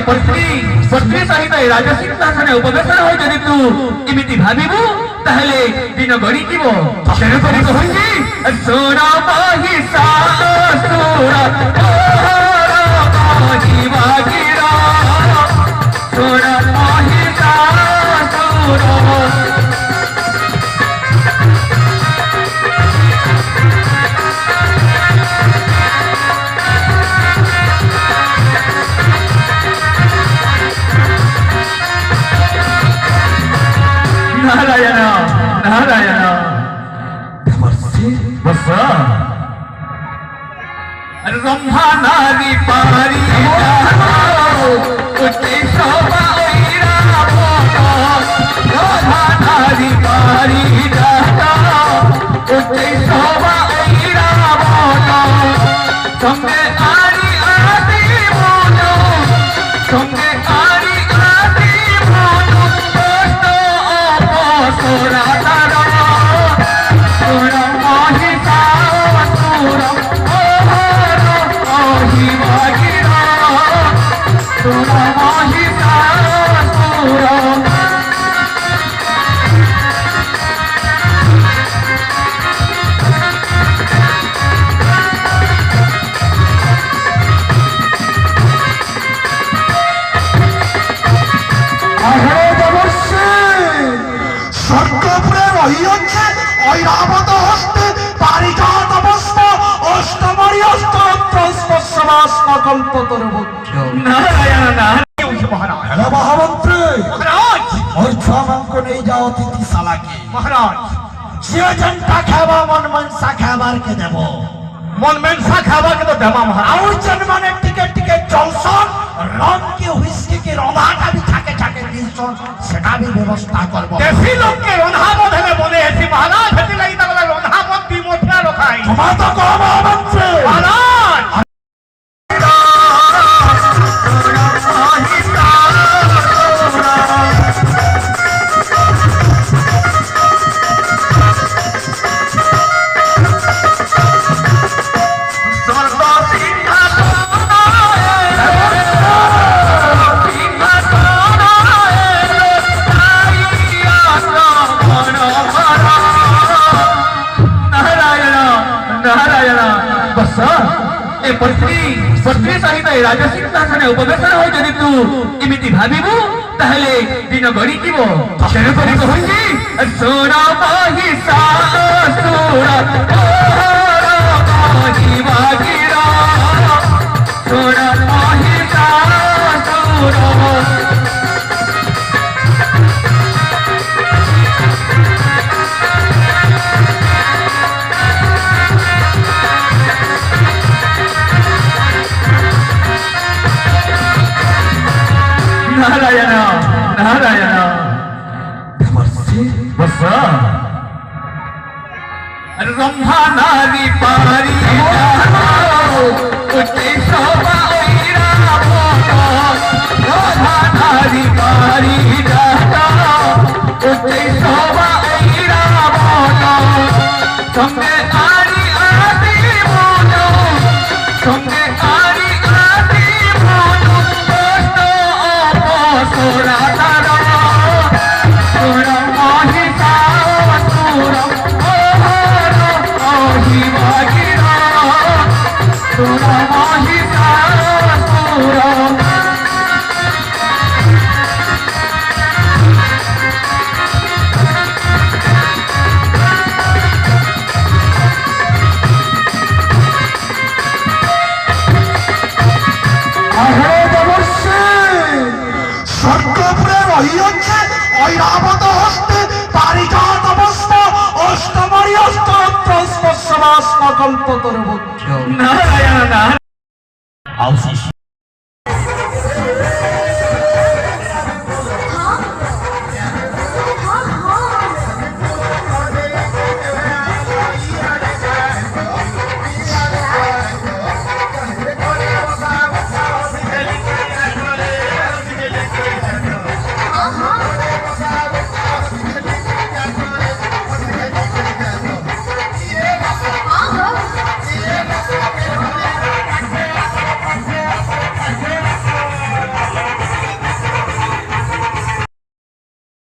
ପତ୍ନୀ ସହିତ ରାଜ ସିଂହାସନ ଉପବେଶନ ହୋଇ ଯଦି ତୁ ଏମିତି ଭାବିବୁ ତାହେଲେ ଦିନ ଗଡ଼ିଯିବ। ତେଣୁକରି କହୁଛି ସୁର ମହିଷାସୁର ସୁର ମହିଷାସୁର नारायण नारायण रंभा नारी पारी शोभा रंभा नारी पारी शोभा संगे आरी आदि बोलो संगे आरी आदि बोलो सोरा तारा सोरा महिषासुर हिमागिरा सोरा महिषासुर मन मनसा खाबार के देव मन मनसा खाबार के तो देवा महाराज जन माने टिके टिके चलसन रंग के हुइस्की के रंधाटा भी ठाके ठाके दिसन सेटा भी व्यवस्था करबो देसी लोग के रंधा बधले बोले ऐसी महाराज हेती लगी तगला रंधा बद दी मोठा रखाई क्षमा तो कहो मंत्री महाराज पत्नी सहित राज सिंहासन उपवेशन हो जदि तू एमिति भाविबू ताहले दिन गड़ीजिव। तेणुकरी कहुछि सुर महिषासुर हिमागिरा सुर महिषासुर नारायण नारायण रंभा नारी पारी शोभा रंभा नारी पारी शोभा संगे आरी आदि बोलो संगे आरी आदि बोलो सोरा तारा सोरा महिषासुर हिमागिरा सोरा महिषासुर नारायण नारायण।